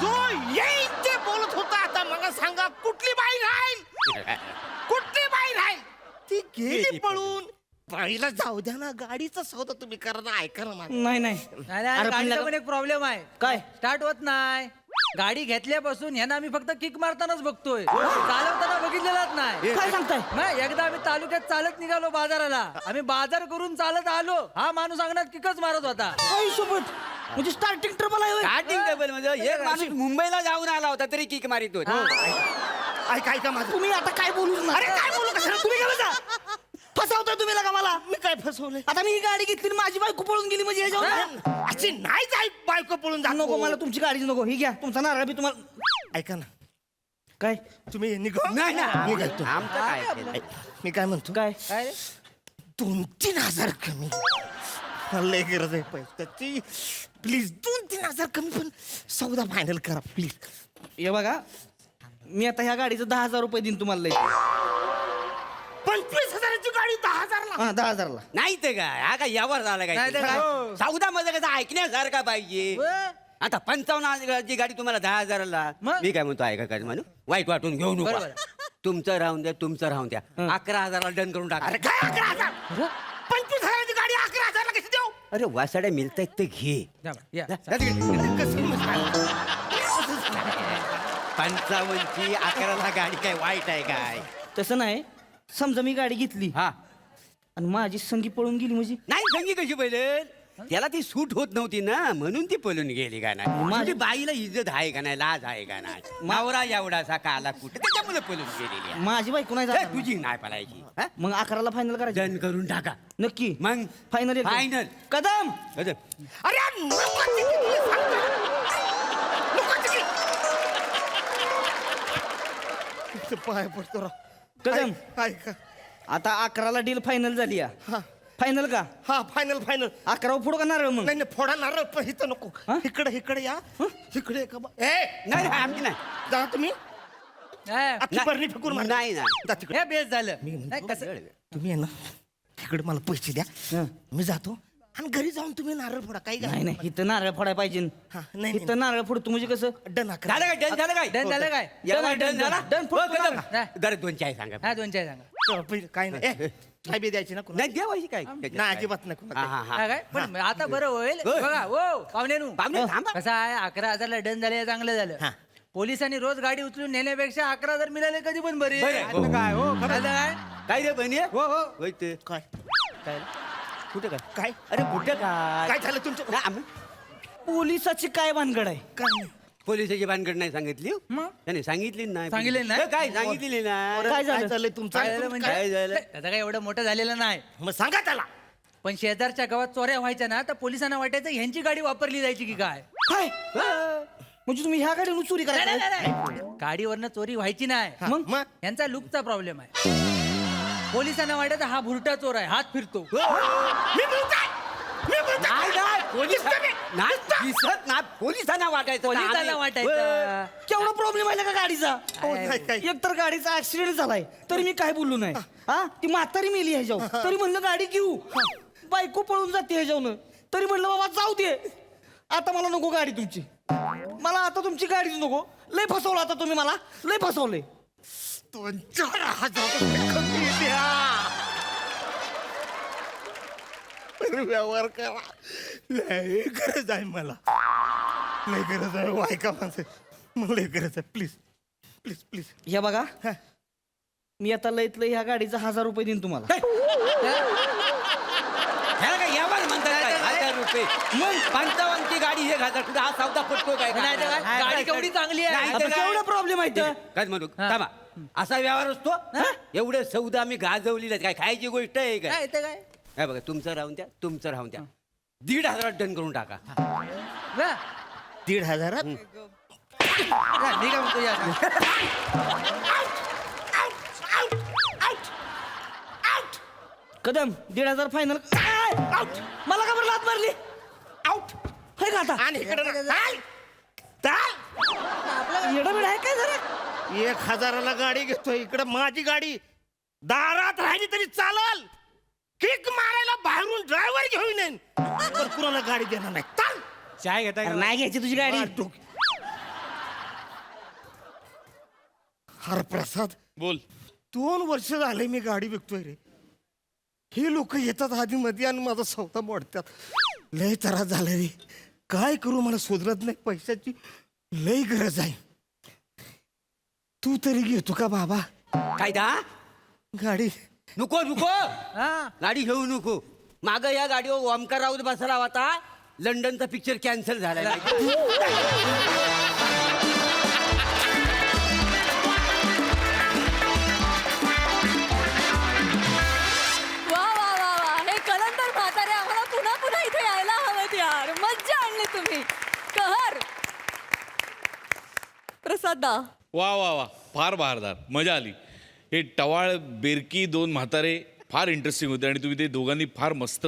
जो येईल ते बोलत होता आता मला सांगा कुठली बाई राहील कुठली बाई राहील ती गेली पळून बाईला जाऊ द्या ना गाडीचा सौदा तुम्ही करा ना ऐका ना माझं. नाही नाही नाही, अरे पण गाडीचा लगा- पण एक प्रॉब्लेम आहे काय? स्टार्ट होत नाही गाडी घेतल्यापासून ह्यांना आम्ही फक्त किक मारतानाच बघतोय चालवताना बघितलेलाच नाही काय सांगताय नाही एकदा आम्ही तालुक्यात चालत निघालो बाजाराला आम्ही बाजार करून चालत आलो हा माणूस अंगणात किकच मारत होता आई सोबत म्हणजे स्टार्टिंग ट्रबल आहे होय. स्टार्टिंग टेबल म्हणजे एक माणूस मुंबईला जाऊन आला होता तरी किक मारित होता ऐका ऐका माझं तुम्ही आता काय बोलूच ना अरे काय बोलू कशाला तुम्ही काय बघा फसवताय तुम्ही लगा मला मी काय फसवलंय आता मी ही गाडी घेतली आणि माझी बायको पळून गेली म्हणजे हे जाऊन अशी नाही जाय बायको पळून जा नको मला तुमची गाडीच नको ही घ्या तुमचा नारळ बी तुम्हाला ऐका ना काय तुम्ही निघा नाही मी घालतो आमचं काय मी काय म्हणतो काय काय रे? 2-3 हजार कमी. मला लय गरज आहे पैशाची. प्लीज 2-3 हजार कमी, पण सौदा फायनल करा प्लीज. हे बघा, मी आता ह्या गाडीचं 10,000 रुपये देईन तुम्हाला लय. 25,000ची गाडी 10,000ला. हा 10,000ला. नाही ते काय हा काय यावर झाला नाही काय तर काय? सौदा मध्ये कसं ऐकण्यासारखा पाहिजे. आता 55,000ची गाडी तुम्हाला 10,000ला. मग? मी काय म्हणतो ऐका काय म्हणू वाईट वाटून घेऊ नका. बरोबर. तुमचं राहून द्या, तुमचं राहून द्या. 11,000ला डन करून टाका. अरे काय 11,000? 25,000ची गाडी 11,000ला कशी देऊ? अरे वासाड्या मिळतायत ते घे. जा बरं, या. कसं मस्त. 55ची 11ला गाडी काय वाईट आहे काय? तसं नाही, समजा मी गाडी घेतली हा आणि माझी संगी पळून गेली म्हणजे नाही संगी कशी पहिले त्याला ती सूट होत नव्हती ना, म्हणून ती पळून गेली का नाही. माझी बाईला इज्जत आहे का नाही, लाज आहे का नाही. मावरा एवढासा काला कुठे त्याच्यामुळे पळून गेलेली आहे. माझी बायको नाही हे, जात तुझी नाही पळायची. हा? मग 11ला फायनल करायचं. डन करून टाका. नक्की मग फायनल फायनल कदम. अरे अरे नको तिकीट, नको तिकीट. इथं पाय पडतो राव. कदम. ऐका. आता 11ला डील फायनल झाली हा. फायनल का हा फायनल फायनल. 11 पुढं का नारळ मग नाही नाही फोडा नारळ, पण इथं नको. हा? इकडे या. इकडे का बा- ए नाही नाही, आमची नाही. जा तुम्ही. हा. अख्खी बरणी फेकून मार. नाही नाही. जा तिकडे. हे बेस झालं मी म्हणतो, नाही, कसं तुम्ही आहे ना तिकडे मला पैसे द्या. मी जातो आणि घरी जाऊन तुम्ही नारळ फोडा. काही नाही नाही इथं नारळ फोडायला पाहिजे. हा, नाही, नाही. इथं नारळ फोडतो म्हणजे कसं डन अकरा. झालं काय डन झालं काय डन झालं काय? यावर डन, डन झाला डन, हो, कदम. हा. जरा 2 चाय सांगा. हा 2 चाय सांगा. काय नाही. ए, चाय बी द्यायची ना कुणाला? नाही द्यावायची काय नाही अजिबात नाही हा कुणाला. हा हा हा काय पण आता बरं होईल होय. बघा हो पाहुण्यानू. पाहुणे थांबा. कसं आहे 11,000ला डन झाले चांगलं झालं. हा. पोलिसांनी रोज गाडी उचलून नेण्यापेक्षा 11,000 मिळाले कधी पण बरे. बरं. आता हो. काय हो खरं काय काय रे बहिणी हो हो होय ते काय काय कुठे काय काय अरे कुठे काय काय झालं तुमच्या? नाही, आम्ही पोलिसाची काय भानगड आहे. काय नाही. पोलिसाची भानगड नाही सांगितली मग? त्याने सांगितली नाही. सांगितली नाही? हे काय सांगितली नाही. काय काय झालं झालंय तुमचं? काय झालं म्हणजे काय झालं? त्याचं काय एवढं मोठं झालेलं नाही. मग सांगा त्याला. पण शेजारच्या गावात चोऱ्या व्हायच्या ना तर पोलिसांना वाटायचं ह्यांची गाडी वापरली जायची की काय. काय म्हणजे तुम्ही ह्या गाडीवर चोरी नाही, करायला नाही, नाही. गाडीवरनं चोरी व्हायची नाही. मग यांचा लुकचा प्रॉब्लेम आहे. पोलिसांना वाटायचं हा भुरटा चोर आहे, हात फिरतो. मी बोलताय. मी बोलताय. नाही नाही पोलीस दिसतं मी. नाही दिसत ना पोलिसांना वाटायचं ना पोलिसांना आम्ही- वाटायचं केवढा प्रॉब्लेम आहे का गाडीचा. हो, नाही, काय. एक तर गाडीचा ऍक्सिडेंट झालाय तरी मी काय बोललो नाही. हा ती म्हातारी मेली ह्याच्यावर तरी म्हणलं गाडी घेऊ. बायको पळून जाते ह्याच्यावर तरी म्हणलं बाबा जाऊ दे. आता मला नको गाडी तुमची. मला आता तुमची गाडीच नको. लय फसवलं आता तुम्ही मला. लय फसवलंय. 2-4 हजार कमी द्या. पण व्यवहार करा. लय गरज आहे मला. लय गरज आहे. ऐका माणसं, मला लय गरज आहे. Please please please. हे बघा मी आता लयत लय ह्या गाडीचा 1,000 रुपये देईन तुम्हाला. ह्याला काय यावर म्हणतात काय? 1,000 रुपये मग 55ची गाडी हे घालतात कुठे हा सौदा पटतो काय नाही तर काय? गाडी केवढी चांगली आहे. नाही तर आता काय? केवढा प्रॉब्लेम आहे इथं? काय म्हणू थांबा असा व्यवहार असतो एवढे सौदा आम्ही गाजवलेले काय खायची गोष्ट आहे काय काय ते काय हे बघा तुमचं राहून द्या तुमचं राहून द्या 1,500 डन करून टाका. बरं. 1,500. या, मी काय म्हणतो या. कदम 1,500 फायनल. मला का बरं लात मारली. आउट. हे का आता आणि इकडे ना. चाल. चाल. येडबिड आहे काय जरा. 1,000ला गाडी घेतोय. इकडे माझी गाडी दारात राहिली तरी चालल. किक मारायला बाहेरून ड्रायव्हर घेऊन येईन. पण कुणाला गाडी देणार नाही. चाल. चाय घेताय का? अरे नाही घ्यायची तुझी गाडी. हरप्रसाद बोल 2 वर्ष झाले मी गाडी विकतोय रे. हे लोक येतात आधी मध्ये आणि माझा सौदा मोडतात. लय त्रास झाला रे. काय करू मला सुधरत नाही. पैशाची लय गरज आहे. तू तरी घेतो का बाबा काय दा गाडी? नको नको हा. गाडी घेऊ नको. माग या गाडीवर ओमकार राऊत बसला होता. लंडनचा पिक्चर कॅन्सल झाला. वा वा वा वा हे कलंदर म्हातारे आम्हाला पुन्हा पुन्हा इथे यायला हवं यार. मज्जा आणली तुम्ही. कहर प्रसादा वा वा वा फार बहारदार मजा आली. हे टवाळ बेरकी 2 म्हातारे फार इंटरेस्टिंग होते आणि तुम्ही ते दोघांनी फार मस्त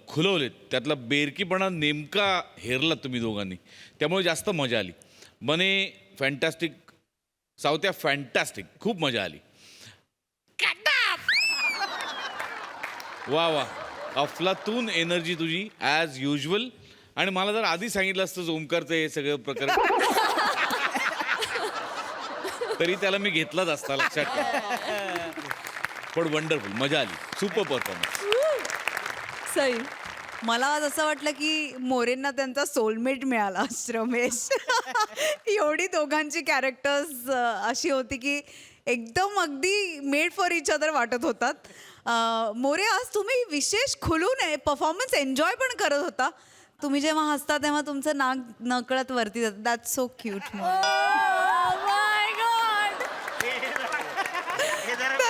खुलवलेत. त्यातला बेरकीपणा नेमका हेरलात तुम्ही दोघांनी, त्यामुळे जास्त मजा आली. मने फॅन्टॅस्टिक, सावत्या फॅन्टॅस्टिक, खूप मजा आली. वा वा, अफलातून एनर्जी तुझी ॲज युजल. आणि मला जर आधी सांगितलं असतं ओमकारचं हे सगळं प्रकार तरी त्याला मी घेतलाच असता, लक्षात ठेवा. पण वंडरफुल, मजा आली, सुपर परफॉर्मन्स. सई, मला आज असं वाटलं की मोरेंना त्यांचा सोलमेट मिळाला रमेश. एवढी दोघांची कॅरेक्टर्स अशी होती की एकदम अगदी मेड फॉर इच अदर वाटत होतात. मोरे, आज तुम्ही विशेष खुलून परफॉर्मन्स एन्जॉय पण करत होता. तुम्ही जेव्हा हसता तेव्हा तुमचं नाक नकळत वरती जातं. That's so cute.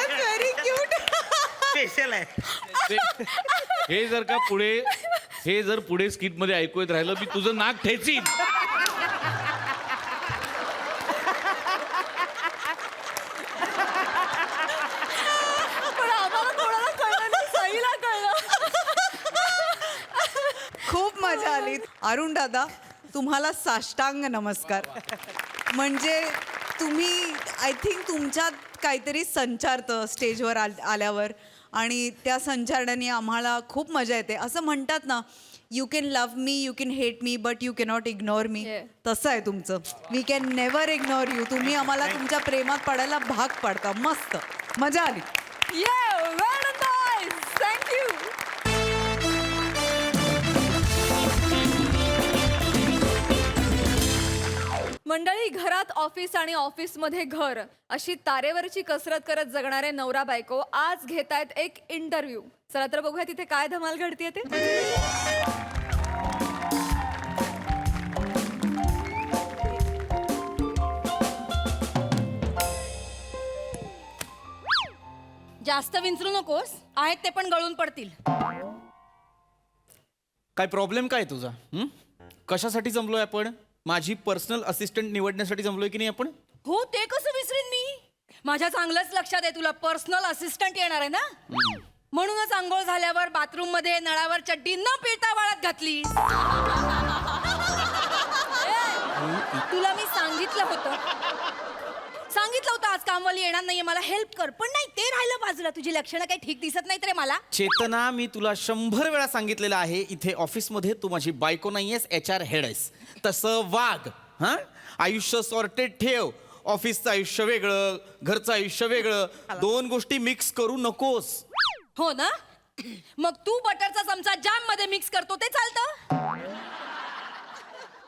Very cute. Special आहे. हे जर पुढे स्किट मध्ये ऐकू येत राहिलं, मी तुझं नाक ठेचीन. पण आम्हाला कोणाला कळलं नाही, सईला कळलं. खूप मजा आली. अरुण दादा, तुम्हाला साष्टांग नमस्कार. म्हणजे तुम्ही आय थिंक तुमच्यात काहीतरी संचारतं स्टेजवर आल्यावर, आणि त्या संचारण्याने आम्हाला खूप मजा येते. असं म्हणतात ना, you can love me, you can hate me, but you cannot ignore me. तसं आहे तुमचं. We can never ignore you. तुम्ही आम्हाला तुमच्या प्रेमात पडायला भाग पाडता. मस्त मजा आली. थँक्यू. मंडळी, घरात ऑफिस आणि ऑफिसमध्ये घर अशी तारेवरची कसरत करत जगणारे नवरा बायको आज घेतायत एक इंटरव्ह्यू. चला तर बघूया तिथे काय धमाल घडतीये ते. जास्त विंचरू नकोस, आहेत ते पण गळून पडतील. काय प्रॉब्लेम काय तुझा? कशासाठी जमलोय आपण? माझी पर्सनल असिस्टंट निवडण्यासाठी जमलोय की नाही आपण? हो, ते कसं विसरीन मी? माझ्या चांगलंच लक्षात आहे तुला पर्सनल असिस्टंट येणार आहे ना. म्हणूनच आंघोळ झाल्यावर बाथरूम मध्ये नळावर चड्डी न पिळता वाळत घातली. तुला मी सांगितलं होतं आज कामवाली येणार नाहीये, मला हेल्प कर. पण नाही, ते राहिलं बाजूला. तुझी लक्षणं काही ठीक दिसत नाहीत रे मला. चेतना, मी तुला 100 वेळा सांगितलेलं आहे, इथे ऑफिसमध्ये तू माझी बायको नाहीयेस, HR हेड आहेस. तसं वाग. हा, आयुष्य सॉर्टेड ठेव. ऑफिसचं आयुष्य वेगळं, घरचं आयुष्य वेगळं, दोन गोष्टी मिक्स करू नकोस. हो ना? मग तू बटरचा चमचा जाम मध्ये मिक्स करतो ते चालतं?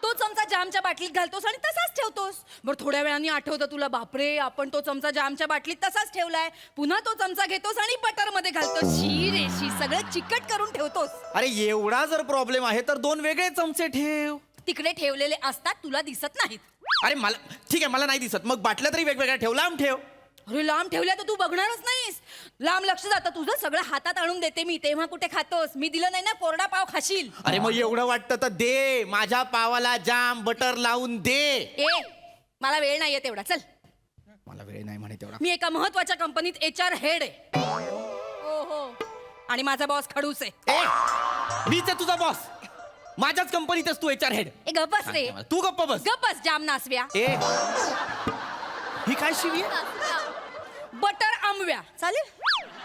तो चमचा जामच्या बाटलीत घालतोस आणि तसाच ठेवतोस. बरं, थोड्या वेळाने आठवतं तुला, बापरे आपण तो चमचा जामच्या बाटलीत तसाच ठेवलाय. पुन्हा तो चमचा घेतोस आणि बटर मध्ये घालतोस. शी रेशी, सगळं चिकट करून ठेवतोस. अरे एवढा जर प्रॉब्लेम आहे तर 2 वेगळे चमचे ठेव. तिकडे ठेवलेले असतात, तुला दिसत नाहीत. अरे मला ठीक आहे, मला नाही दिसत, मग बाटल्या तरी वेगवेगळ्या ठेव, लांब ठेव. अरे लांब ठेवल्या तर तू बघणारच नाहीस. लांब लक्ष जातं तुझं. सगळं हातात आणून देते मी, तेव्हा कुठे खातोस? मी दिलं नाही ना, कोरडा पाव खाशील. अरे मग एवढं वाटतं तर दे, माझ्या पावाला जाम बटर लावून दे. ए, मला वेळ नाहीये तेवढा. चल. मला वेळ नाही म्हणे तेवढा. मी एका महत्वाच्या कंपनीत HR हेड आहे. ओहो. आणि माझा बॉस खडूस आहे. मीच आहे तुझा बॉस. माझ्याच कंपनीतच तू HR हेड. ए, गप्प बस रे. तू गप्प बस. गप्प बस, जाम नासव्या. ही काय शिवी आहे? बटर आंबव्या. चालेल?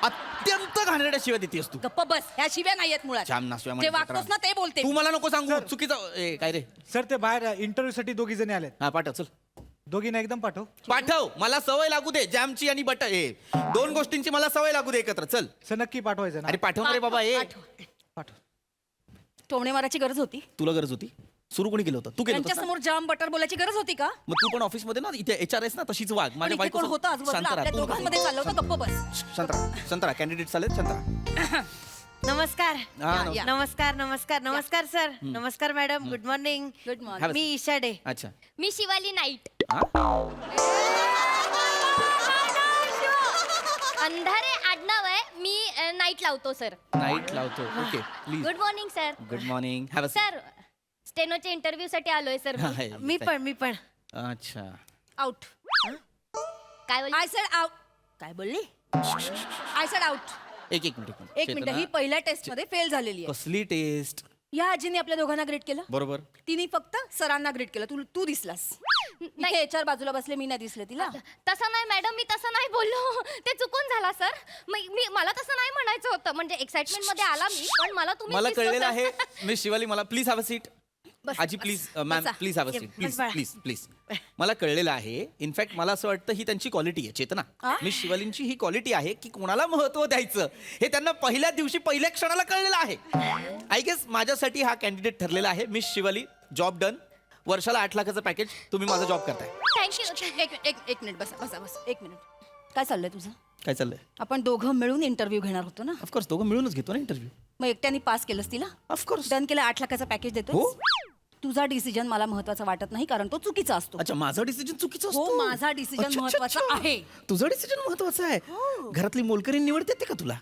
अत्यंत घाणेरड्या शिव्या देतेस तू. गप्प बस, ह्या शिव्या नाहीयेत मुळात. जाम नासव्या जे वागतोस ना ते बोलते. तू मला नको सांगू. चुकीचं काय रे? सर, ते बाहेर इंटरव्ह्यू साठी 2 जणी आलेत. हा, पाठव. चल, दोघींना एकदम पाठव. पाठव. मला सवय लागू दे जॅमची आणि बटर. 2 गोष्टींची मला सवय लागू दे एकत्र. चल. सर, नक्की पाठवायचं ना? अरे पाठव रे बाबा. पाठव. टोमणे मारायची गरज होती? तुला गरज होती? सुरू कोणी केलं होतं? तू केलं त्यांच्या होतं. समोर जाम बटर बोलायची गरज होती का? मग तू पण ऑफिस मध्ये ना, इथे HR आहेस ना, तशीच वाग. पण माझ्या इथे कोण होतं आजूबाजूला? आपल्या दोघांमध्ये चाललं होतं. गप्प बस. संत्रा कॅन्डिडेट चालेल. संत्रा. नमस्कार. हा, नमस्कार. नमस्कार नमस्कार नमस्कार सर. नमस्कार madam. Good morning. Good morning. मी ईशा डे. अच्छा. मी शिवाली नाईट. अंधारे आडनाव आहे. मी नाईट लावतो सर. नाईट लावतो. Okay, please. Good morning sir. Good morning. Have a sir, स्टेनोच्या इंटरव्ह्यू साठी आलोय सर. मी पण. अच्छा. आउट. काय बोल? I said out. काय बोलली? I said out. एक मिनिट एक मिनिट, ही पहिल्या टेस्ट मध्ये फेल झालेली आहे. कसली टेस्ट? या आजीने आपल्या दोघांना ग्रेट केलं. बरोबर. तिने फक्त सरांना ग्रेट केलं. तू दिसलास. नाही, HR बाजूला बसले, मी नाही दिसले तिला. तसं नाही मॅडम, मी तसं नाही बोललो. ते चुकून झाला सर. मी मला तसं नाही म्हणायचं होतं. म्हणजे एक्साइटमेंट मध्ये आला मी, पण मला तुम्ही मला दिसलं, कळलेलं sir. आहे मिस शिवाली, मला प्लीज हॅव अ सीट. बस, आजी बस, प्लीज मॅम बसा. प्लीज हॅव अ ये, सीट बस प्लीज बाळा. Please please. मला कळलेलं आहे. इनफॅक्ट मला असं वाटतं ही त्यांची क्वालिटी आहे. चेतना, मिस शिवालींची ही क्वालिटी आहे की कोणाला महत्व द्यायचं हे त्यांना पहिल्या दिवशी पहिल्या क्षणाला कळलेलं आहे. आय गेस माझ्यासाठी हा कॅन्डिडेट ठरलेला आहे. Miss Shivali, job done. वर्षाला 8 लाखाचं पॅकेज. तुम्ही माझा जॉब करताय. थँक्यू. एक मिनिट बस. एक मिनिट. काय चाललंय तुझं? काय चाललंय? आपण दोघं मिळून इंटरव्ह्यू घेणार होतो ना. ऑफकोर्स दोघं मिळूनच घेतो ना इंटरव्ह्यू. मग एकट्याने पास केलंस तिला? ऑफकोर्स. डन केलं. 8 लाखाचं पॅकेज देतो. हो. तुझा डिसिजन मला महत्वाचा वाटत नाही, कारण तो चुकीचा असतो. अच्छा, माझा डिसिजन चुकीचा हो, असतो. माझा decision अच्छा, अच्छा, महत्त्वाचा अच्छा. आहे. तुझं डिसिजन महत्वाचं आहे. घरातली मोलकरीण निवडता येते का तुला?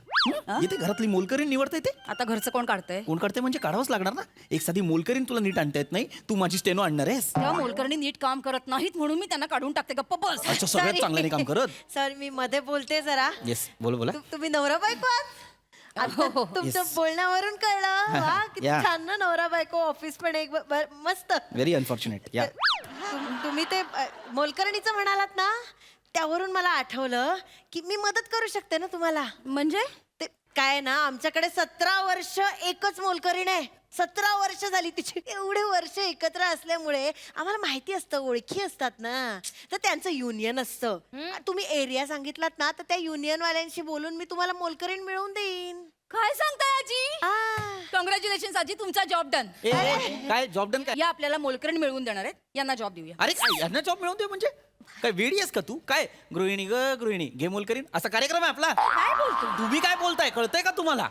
येते घरातली मोलकरीण निवडता येते? आता घरचं कोण काढतंय? कोण काढते म्हणजे काढावंच लागणार ना. एक साधी मोलकरीण तुला नीट आणता येत नाही, तू माझी स्टेनो आणणार आहेस? तेव्हा मोलकरणी नीट काम करत नाहीत म्हणून मी त्यांना काढून टाकते. गप्प बस. अच्छा, सगळ्यात चांगल्याने काम करत. सर मी मध्ये बोलते जरा. येस, बोला. तुम्ही नवरा बायको आहात? आता तुमच्या बोलण्यावरून कळलं. वा, किती या. छान ना नवरा बायको. ऑफिस पण एक मस्त. Very unfortunate. या तुम्ही ते मोलकरणीचं म्हणालात ना, त्यावरून मला आठवलं की मी मदत करू शकते ना तुम्हाला. म्हणजे ते काय ना, आमच्याकडे 17 वर्ष एकच मोलकरीण आहे. 17 वर्ष झाली तिची. एवढे वर्ष एकत्र असल्यामुळे आम्हाला माहिती असतं, ओळखी असतात ना. तर त्यांचं युनियन असतं. तुम्ही एरिया सांगितलात ना, तर त्या युनियन वाल्यांशी बोलून मी तुम्हाला मोलकरीण मिळवून देईन. काय सांगताय आजी? आ, कॉंग्रॅच्युलेशन आजी, तुमचा जॉब डन. काय जॉब डन काय? या आपल्याला मोलकरण मिळवून देणार आहेत. यांना जॉब देऊया. अरे काय यांना जॉब मिळवून दे म्हणजे काय वेडी आहेस का तू? काय गृहिणी गृहिणी घे मोलकरीण असा कार्यक्रम आहे आपला? काय बोलतो? तुम्ही काय बोलताय? कळतंय का तुम्हाला?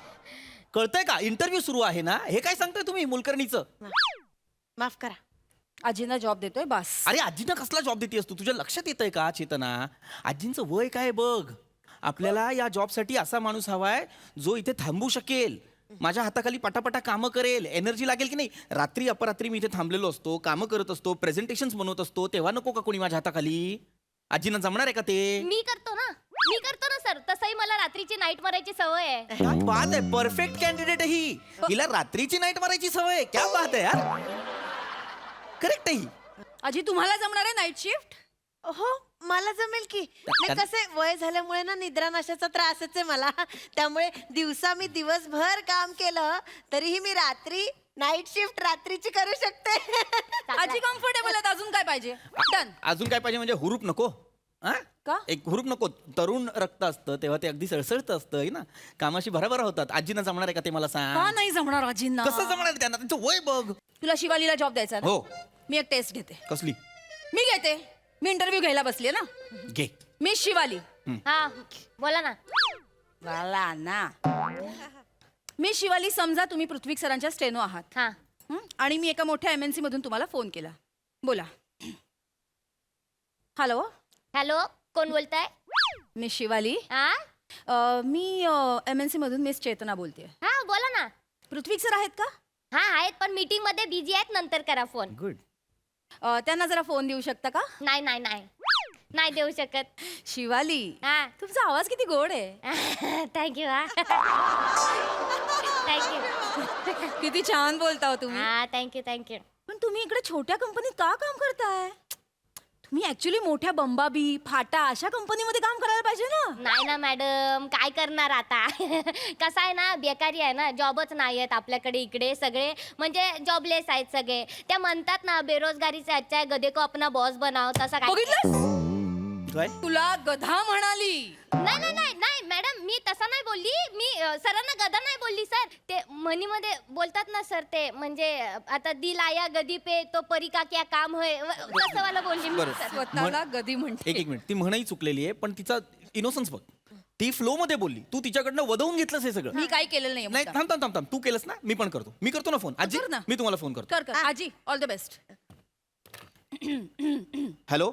कळतंय का? इंटरव्ह्यू सुरू आहे ना. हे काय सांगताय तुम्ही मोलकरणीचं? माफ करा. आजींना जॉब देतोय बस. अरे आजीनं कसला जॉब देतेस तू? तुझ्या लक्षात येतंय का चेतना? आजींचं वय काय बघ. आपल्याला या जॉबसाठी असा माणूस हवाय जो इथे थांबू शकेल, माझ्या हाताखाली पटापटा कामं करेल. एनर्जी लागेल की नाही. रात्री अपरात्री मी इथे थांबलेलो असतो, कामं करत असतो, प्रेझेंटेशन्स बनवत असतो, तेव्हा नको का कोणी माझ्या हाताखाली? आजीनं जमणार आहे का ते? मी करतो ना सर. तसंही मला रात्रीची नाईट मारायची सवय आहे. क्या बात आहे. परफेक्ट कॅन्डिडेट आहे ही. हिला रात्रीची नाईट मारायची सवय आहे. क्या बात आहे यार. करेक्ट आहे ही. आजी तुम्हाला जमणार आहे नाईट शिफ्ट? हो, मला जमेल की. नाही, कसे वय झाल्यामुळे ना निद्रानाशाचा त्रासच आहे मला. त्यामुळे दिवसा मी दिवसभर काम केलं तरीही मी रात्री नाईट शिफ्ट रात्रीची करू शकते. आजी कम्फर्टेबल आहेत. अजून काय पाहिजे? डन. अजून काय पाहिजे म्हणजे हुरूप नको? हा? का? एक हुरूप नको. तरुण रक्त असतं तेव्हा ते अगदी सळसळत असतं है ना. कामाशी भराभरा होतात. आजीनं जमणार आहे का ते मला का सांग. नाही जमणार आजींना? कसं जमणार आहे त्यांना? त्यांचं वय बघ. तुला शिवालीला जॉब द्यायचा ना? हो. मी एक टेस्ट घेते. कसली? मी घेते. मी इंटरव्ह्यू घ्यायला बसली ना. घे. मी शिवाली. हा बोला ना. मला ना. मी शिवाली. समजा तुम्ही पृथ्वी सरांच्या स्टेनो आहात. हा. आणि मी एका मोठ्या MNC मधून तुम्हाला फोन केला. बोला. हॅलो, कोण बोलताय? मी शिवाली. हा मी MNC मधून मिस चेतना बोलते. हा बोला ना. पृथ्वी सर आहेत का? हा आहेत, पण मीटिंग मध्ये बिझी आहेत. नंतर करा फोन. गुड. त्यांना जरा फोन देऊ शकता का? नाही देऊ शकत. शिवाली, हा तुमचा आवाज किती गोड आहे. थँक्यू. हा थँक्यू. किती छान बोलता हो तुम्ही. हा थँक्यू. पण तुम्ही इकडे छोट्या कंपनीत का काम करताय? तुम्ही ऍक्च्युली मोठ्या बंबाबी, फाटा अशा कंपनीमध्ये काम करायला पाहिजे ना. नाही ना मॅडम, काय करणार आता. कसं आहे ना, बेकारी आहे ना, जॉबच नाही आहेत आपल्याकडे इकडे. सगळे म्हणजे जॉबलेस आहेत सगळे. त्या म्हणतात ना, बेरोजगारी से अच्छा है गधे को अपना बॉस बनाव. तसा काय. बघितलंस? काय? तुला गधा म्हणाली. नाही मॅडम, मी तसा नाही बोलली. मी सरांना गधा नाही बोलली सर. ते म्हणीमध्ये बोलतात ना सर, ते म्हणजे आता दिल आया गदी पे तो परी का क्या काम है, तसं वाला बोलली मी बरं. सर. स्वतःला गधी म्हणते. एक मिनिट. ती म्हणही चुकलेली आहे पण तिचा इनोसन्स बघ. ती फ्लो मध्ये बोलली. तू तिच्याकडनं वदवून घेतलंस हे सगळं. मी काय केलेलं नाही. नाही, थांब. तू केलंस ना. मी पण करतो. मी करतो ना फोन. आजी कर ना. मी तुम्हाला फोन करतो. कर. आजी all the best. Hello,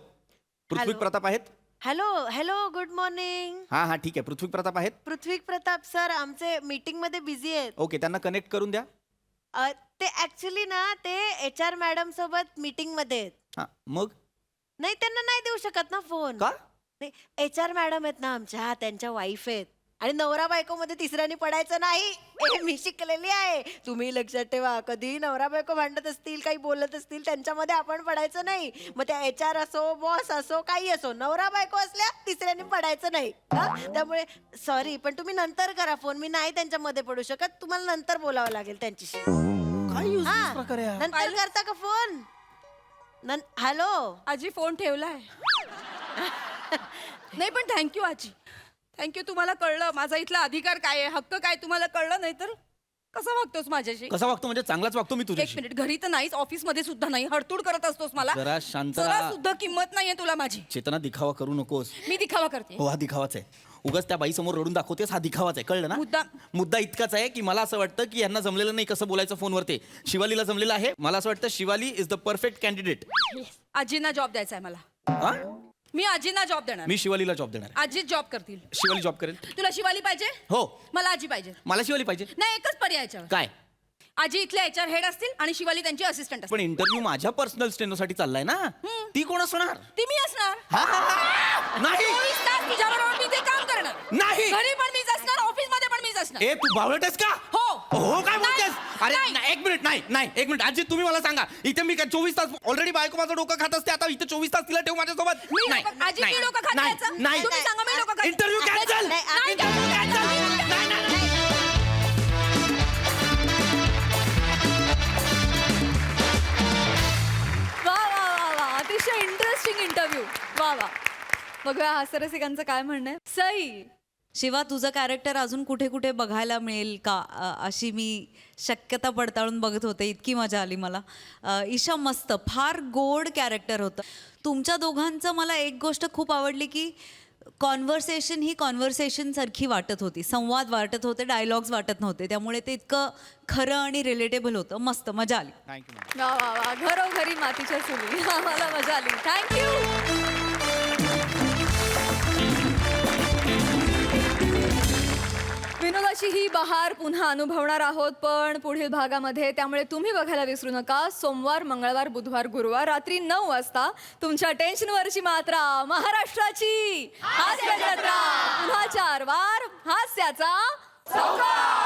Prithvi hello. Pratap आहेत? Hello, good morning. हा ठीक आहे. पृथ्वी प्रताप आहेत? पृथ्वी प्रताप सर आमचे मीटिंग मध्ये बिझी आहेत. ओके, त्यांना कनेक्ट करून द्या. ते ऍक्च्युली ना, ते HR मॅडम सोबत मीटिंग मध्ये आहेत. हा, मग नाही, त्यांना नाही देऊ शकत ना फोन. का? HR मॅडम आहेत ना आमच्या, त्यांच्या वाईफ आहेत. आणि नवरा बायको मध्ये तिसऱ्याने पडायचं नाही हे मी शिकलेली आहे. तुम्ही लक्षात ठेवा, कधी नवरा बायको भांडत असतील, काही बोलत असतील, त्यांच्यामध्ये आपण पडायचं नाही. मग त्या HR असो, बॉस असो, काही असो, नवरा बायको असल्या तिसऱ्याने पडायचं नाही. हा? त्यामुळे सॉरी, पण तुम्ही नंतर करा फोन. मी नाही त्यांच्यामध्ये पडू शकत. तुम्हाला नंतर बोलावं लागेल त्यांच्याशी. हा, नंतर करता का फोन? हॅलो आजी फोन ठेवलाय. नाही पण थँक्यू आजी, थँक्यू. तुम्हाला कळलं माझा इथला अधिकार काय आहे, हक्क काय तुम्हाला कळलं. नाही तर कसा वागतोस माझ्याशी? कसा वागतो म्हणजे चांगलाच वागतो मी एक तुझ्याशी. मिनिट, घरी तर नाहीच, ऑफिस मध्ये सुद्धा नाही, हडतूड करत असतोस मला. जरा शांत जरा राहा. सुद्धा किंमत नाहीये तुला माझी. चेतना, दिखावा करू नकोस. मी दिखावा करते. हो, हा दिखावाच आहे. उगाच त्या बाई समोर रडून दाखवतेस, हा दिखावाच आहे. कळलं ना? मुद्दा इतकाच आहे की मला असं वाटतं की यांना जमलेलं नाही कसं बोलायचं फोनवरती. शिवालीला जमलेलं आहे. मला असं वाटतं Shivali is the perfect candidate. आजींना जॉब द्यायचा आहे मला. मी आजींना जॉब देणार. मी शिवालीला जॉब देणार. आजी जॉब करतील. शिवाली जॉब करेल. तुला शिवाली पाहिजे? हो. मला आजी पाहिजे. मला शिवाली पाहिजे. नाही, एकच पर्याय याच्यावर. काय? आजी इथले HR हेड असतील आणि शिवाली त्यांची असिस्टंट असतील. पण इंटरव्ह्यू माझ्या पर्सनल स्टेनोसाठी चाललाय ना. ती कोण असणार? ती मी असणार. नाही 24 तास तिच्याबरोबर मी ते काम करणार. नाही. घरी पण मीच असणार, ऑफिस मध्ये पण मीच असणार. ए, तू बावळटेस का? हो. हो, काय नाही. बोलतेस? अरे नाही. एक मिनिट. नाही एक मिनिट. आजी तुम्ही मला सांगा, इथे मी काय 24 तास ऑलरेडी बायको माझं डोकं खात असते, आता इथे 24 तास तिला ठेवू माझ्यासोबत? नाही आजी मी डोकं खात जायचं? नाही. तुम्ही सांगा मी डोकं खात. Interview cancel. नाही, cancel. वा वा वा वा, अतिशय इंटरेस्टिंग इंटरव्ह्यू. वा वा. बघूया हास्यरसिकांचं काय म्हणणं आहे. सई, शिवा तुझं कॅरेक्टर अजून कुठे कुठे बघायला मिळेल का अशी मी शक्यता पडताळून बघत होते. इतकी मजा आली मला. ईशा, मस्त, फार गोड कॅरेक्टर होतं तुमच्या दोघांचं. मला एक गोष्ट खूप आवडली की कॉन्व्हर्सेशन ही कॉन्व्हर्सेशन सारखी वाटत होती, संवाद वाटत होते, डायलॉग्स वाटत नव्हते. त्यामुळे ते इतकं खरं आणि रिलेटेबल होतं. मस्त, मजा आली. थँक्यू. वा वा वा, घरोघरी मातीच्या चुली. मला मजा आली. थँक्यू. विनोदाची ही बहार पुन्हा अनुभवणार आहोत पण पुढील भागामध्ये. त्यामुळे तुम्ही बघायला विसरू नका. सोमवार, मंगळवार, बुधवार, गुरुवार रात्री 9 वाजता तुमच्या टेन्शनवरची मात्रा, महाराष्ट्राची हास्य जत्रा. पुन्हा 4 वार हास्याचा संवाद.